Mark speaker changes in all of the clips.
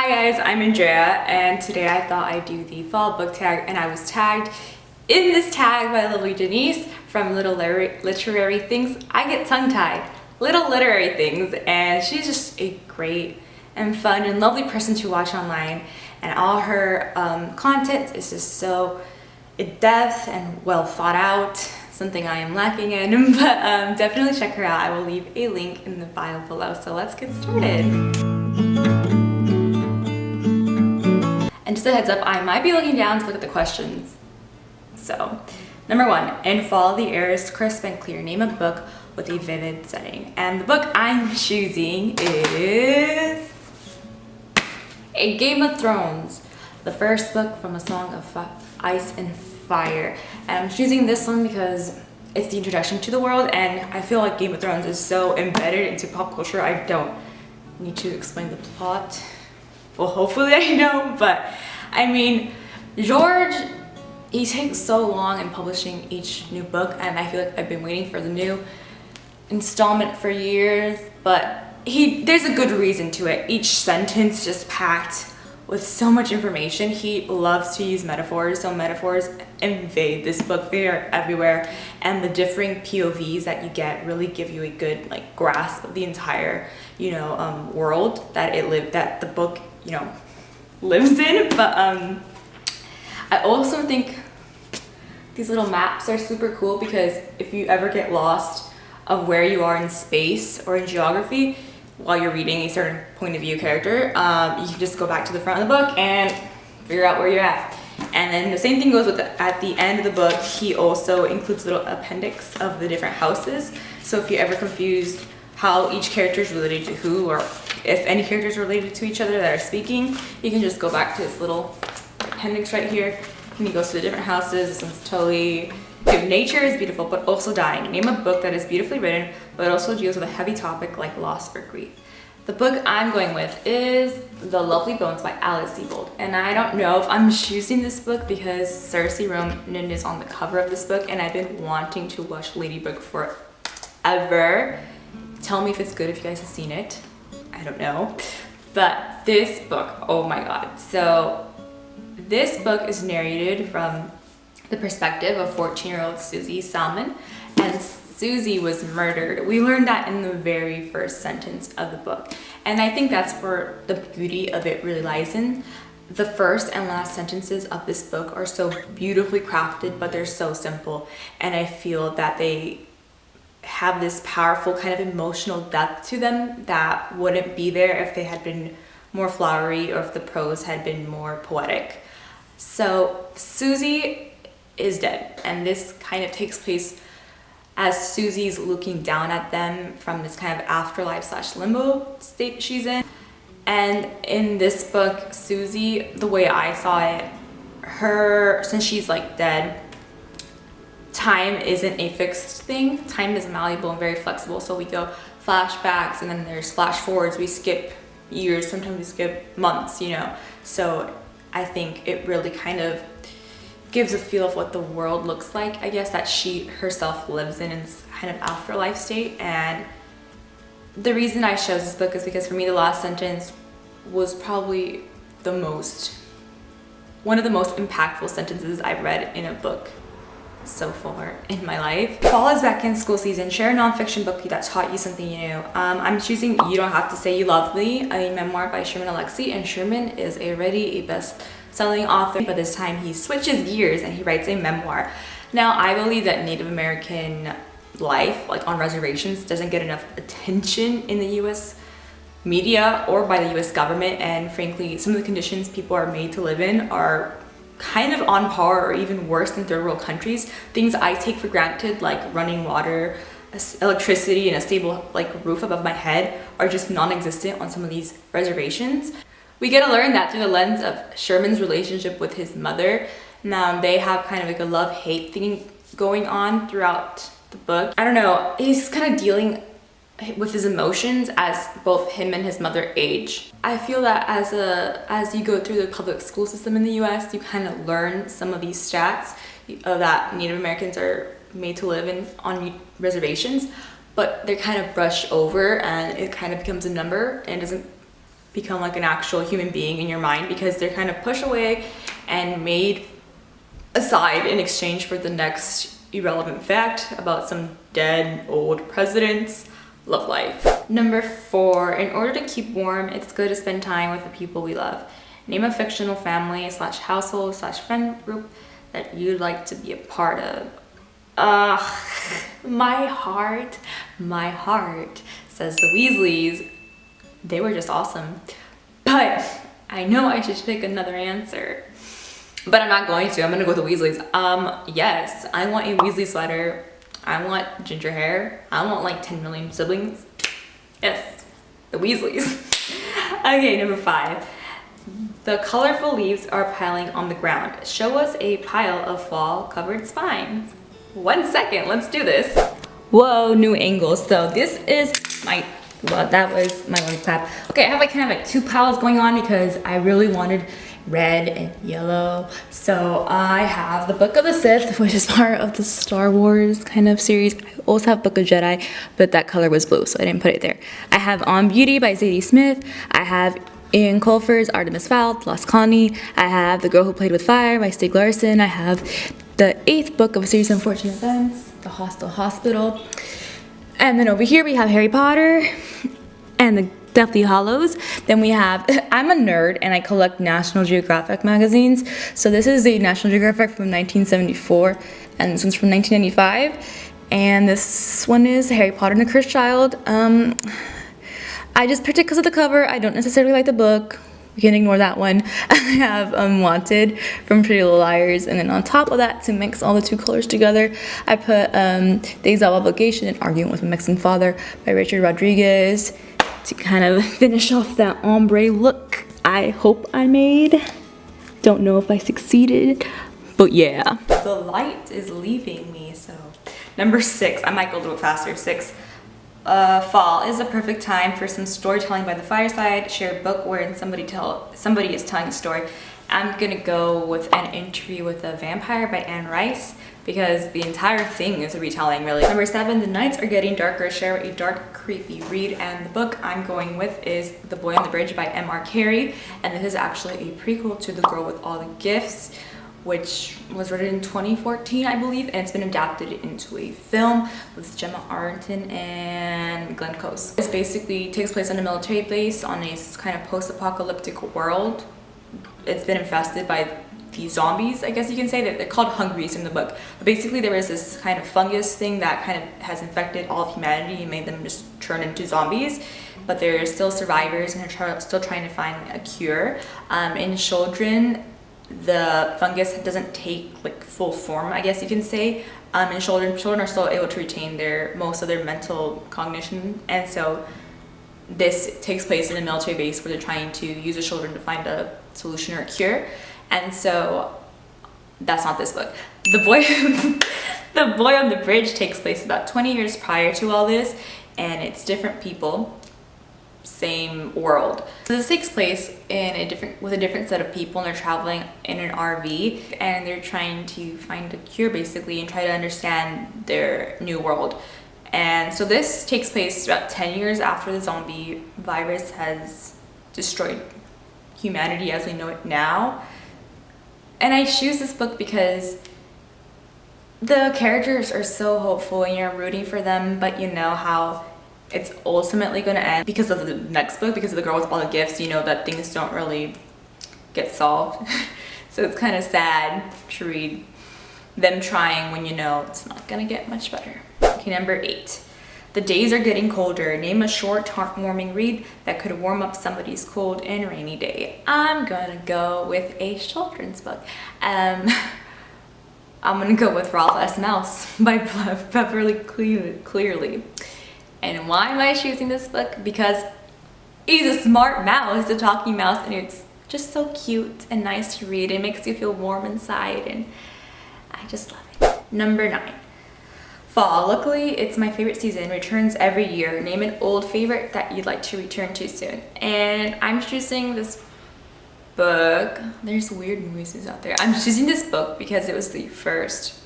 Speaker 1: Hi guys, I'm Andrea, and today I thought I'd do the fall book tag, and I was tagged in this tag by lovely Denise from Little Literary Things. I get tongue-tied. Little Literary Things, and she's just a great and fun and lovely person to watch online, and all her content is just so in-depth and well thought out, something I am lacking in, but definitely check her out. I will leave a link in the bio below, so let's get started. And just a heads up, I might be looking down to look at the questions. So, number 1, in fall the air is crisp and clear. Name a book with a vivid setting. And the book I'm choosing is A Game of Thrones, the first book from A Song of Ice and Fire. And I'm choosing this one because it's the introduction to the world, and I feel like Game of Thrones is so embedded into pop culture, I don't need to explain the plot. Well, hopefully I know, but I mean, George, he takes so long in publishing each new book, and I feel like I've been waiting for the new installment for years, but there's a good reason to it. Each sentence just packed with so much information. He loves to use metaphors, so metaphors invade this book. They are everywhere, and the differing POVs that you get really give you a good grasp of the entire world that the book lives in. But I also think these little maps are super cool, because if you ever get lost of where you are in space or in geography while you're reading a certain point of view character, you can just go back to the front of the book and figure out where you're at. And then the same thing goes with at the end of the book, he also includes little appendix of the different houses. So if you're ever confused how each character is related to who, or if any characters are related to each other that are speaking, you can just go back to this little appendix right here, and he goes to the different houses. This one's totally good. Nature is beautiful, but also dying. Name a book that is beautifully written, but also deals with a heavy topic like loss or grief. The book I'm going with is The Lovely Bones by Alice Sebold. And I don't know if I'm choosing this book because Saoirse Ronan is on the cover of this book, and I've been wanting to watch Ladybug forever. Tell me if it's good if you guys have seen it. I don't know. But this book, oh my god. So this book is narrated from the perspective of 14-year-old Susie Salmon, and Susie was murdered. We learned that in the very first sentence of the book, and I think that's where the beauty of it really lies in. The first and last sentences of this book are so beautifully crafted, but they're so simple, and I feel that they have this powerful kind of emotional depth to them that wouldn't be there if they had been more flowery or if the prose had been more poetic. So Susie is dead, and this kind of takes place as Susie's looking down at them from this kind of afterlife / limbo state she's in. And in this book, Susie, the way I saw it, since she's dead, time isn't a fixed thing. Time is malleable and very flexible, so we go flashbacks, and then there's flash forwards. We skip years, sometimes we skip months, so I think it really kind of gives a feel of what the world looks like, I guess, that she herself lives in this kind of afterlife state. And the reason I chose this book is because for me the last sentence was probably one of the most impactful sentences I've read in a book so far in my life. Fall is back in school season. Share a nonfiction book that taught you something new. I'm choosing You Don't Have to Say You Love Me, a memoir by Sherman Alexie, and Sherman is already a best-selling author, but this time he switches gears and he writes a memoir. Now, I believe that Native American life, on reservations, doesn't get enough attention in the US media or by the US government, and frankly, some of the conditions people are made to live in are kind of on par or even worse than third world countries. Things I take for granted, like running water, electricity, and a stable roof above my head, are just non-existent on some of these reservations. We get to learn that through the lens of Sherman's relationship with his mother. Now, they have kind of a love-hate thing going on throughout the book. I don't know, he's kind of dealing with his emotions as both him and his mother age. I feel that as you go through the public school system in the US, you kind of learn some of these stats that Native Americans are made to live in on reservations, but they're kind of brushed over, and it kind of becomes a number and doesn't become like an actual human being in your mind, because they're kind of pushed away and made aside in exchange for the next irrelevant fact about some dead old presidents. Love life. Number 4, in order to keep warm, it's good to spend time with the people we love. Name a fictional family / household / friend group that you'd like to be a part of. My heart says the Weasleys. They were just awesome. But I know I should pick another answer. But I'm not going to. I'm gonna go with the Weasleys. Yes, I want a Weasley sweater. I want ginger hair. I want like 10 million siblings. Yes, the Weasleys. Okay, number 5. The colorful leaves are piling on the ground. Show us a pile of fall-covered spines. 1 second, let's do this. Whoa, new angle. So this is my, well, that was my lens cap. Okay, I have like kind of like 2 piles going on because I really wanted red and yellow. So I have the Book of the Sith, which is part of the Star Wars kind of series. I also have Book of Jedi, but that color was blue, so I didn't put it there. I have On Beauty by Zadie Smith. I have Ian Colfer's Artemis Fowl, Lost Colony. I have The Girl Who Played with Fire by Stieg Larsson. I have the 8th book of a series of unfortunate events, The Hostel Hospital. And then over here we have Harry Potter and the Deathly Hallows. Then we have, I'm a nerd and I collect National Geographic magazines. So this is the National Geographic from 1974 and this one's from 1995. And this one is Harry Potter and the Cursed Child. I just picked it because of the cover. I don't necessarily like the book. We can ignore that one. I have Unwanted from Pretty Little Liars, and then on top of that, to mix all the 2 colors together, I put Days of Obligation and Arguing with a Mexican Father by Richard Rodriguez to kind of finish off that ombre look I hope I made. Don't know if I succeeded, but yeah. The light is leaving me, so. Number 6, I might go a little faster. 6. Fall is a perfect time for some storytelling by the fireside. Share a book wherein somebody is telling a story. I'm gonna go with An Interview with a Vampire by Anne Rice because the entire thing is a retelling, really. Number 7, the nights are getting darker. Share a dark, creepy read, and the book I'm going with is The Boy on the Bridge by M.R. Carey, and this is actually a prequel to The Girl with All the Gifts, which was written in 2014, I believe, and it's been adapted into a film with Gemma Arterton and Glenn Close. This basically takes place on a military base on a kind of post-apocalyptic world. It's been infested by these zombies, I guess you can say. They're called hungries in the book. But basically there is this kind of fungus thing that kind of has infected all of humanity and made them just turn into zombies. But they're still survivors and are still trying to find a cure. In children, the fungus doesn't take like full form, I guess you can say. In children are still able to retain most of their mental cognition, and so this takes place in a military base where they're trying to use the children to find a solution or a cure. And so that's not this book. The Boy on the Bridge takes place about 20 years prior to all this, and it's different people, same world. So this takes place with a different set of people, and they're traveling in an RV and they're trying to find a cure basically and try to understand their new world. And so this takes place about 10 years after the zombie virus has destroyed humanity as we know it now. And I choose this book because the characters are so hopeful and you're rooting for them, but you know how it's ultimately going to end because of the next book, because of The Girl with All the Gifts. You know that things don't really get solved. So it's kind of sad to read them trying when you know it's not going to get much better. Okay, number 8. The days are getting colder. Name a short, heartwarming read that could warm up somebody's cold and rainy day. I'm gonna go with a children's book. I'm gonna go with Ralph S. Mouse by Beverly Clearly. And why am I choosing this book? Because he's a smart mouse, a talking mouse, and it's just so cute and nice to read. It makes you feel warm inside, and I just love it. Number 9. Fall. Luckily, it's my favorite season. Returns every year. Name an old favorite that you'd like to return to soon. And I'm choosing this book. There's weird noises out there. I'm choosing this book because it was the first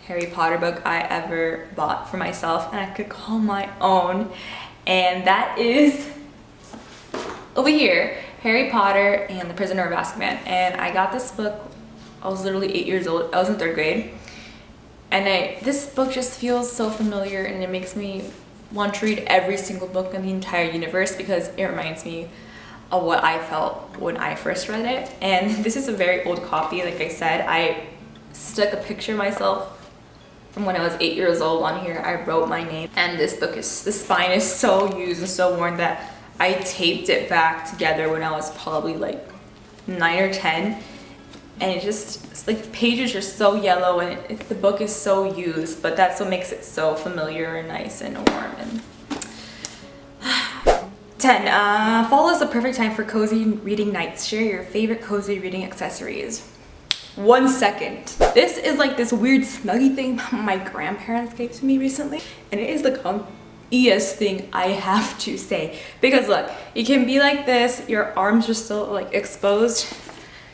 Speaker 1: Harry Potter book I ever bought for myself and I could call my own. And that is over here, Harry Potter and the Prisoner of Azkaban. And I got this book, I was literally 8 years old. I was in 3rd grade. And this book just feels so familiar, and it makes me want to read every single book in the entire universe because it reminds me of what I felt when I first read it. And this is a very old copy. Like I said, I stuck a picture of myself from when I was 8 years old on here. I wrote my name, and this book is, the spine is so used and so worn that I taped it back together when I was probably like 9 or 10. And it just, it's like the pages are so yellow, and the book is so used, but that's what makes it so familiar and nice and warm. And 10, fall is the perfect time for cozy reading nights. Share your favorite cozy reading accessories. 1 second. This is like this weird snuggie thing my grandparents gave to me recently, and it is the comfiest thing I have to say. Because look, you can be like this, your arms are still like exposed,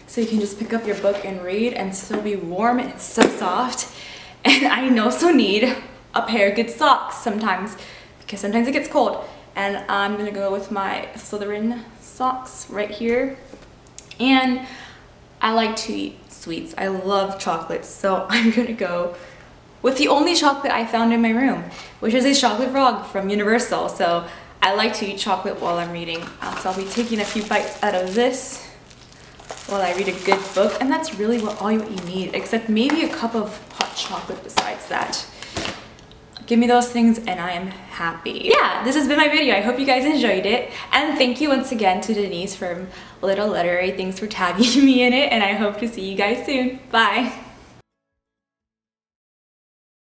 Speaker 1: so you can just pick up your book and read and still be warm, and it's so soft. And I also need a pair of good socks sometimes, because sometimes it gets cold. And I'm gonna go with my Slytherin socks right here. And I like to eat sweets. I love chocolate, so I'm gonna go with the only chocolate I found in my room, which is a chocolate frog from Universal. So I like to eat chocolate while I'm reading. So I'll be taking a few bites out of this while I read a good book, and that's really all you need, except maybe a cup of hot chocolate besides that. Give me those things and I am happy. Yeah, this has been my video. I hope you guys enjoyed it, and thank you once again to Denise from Little Literary. Thanks for tagging me in it, and I hope to see you guys soon. Bye.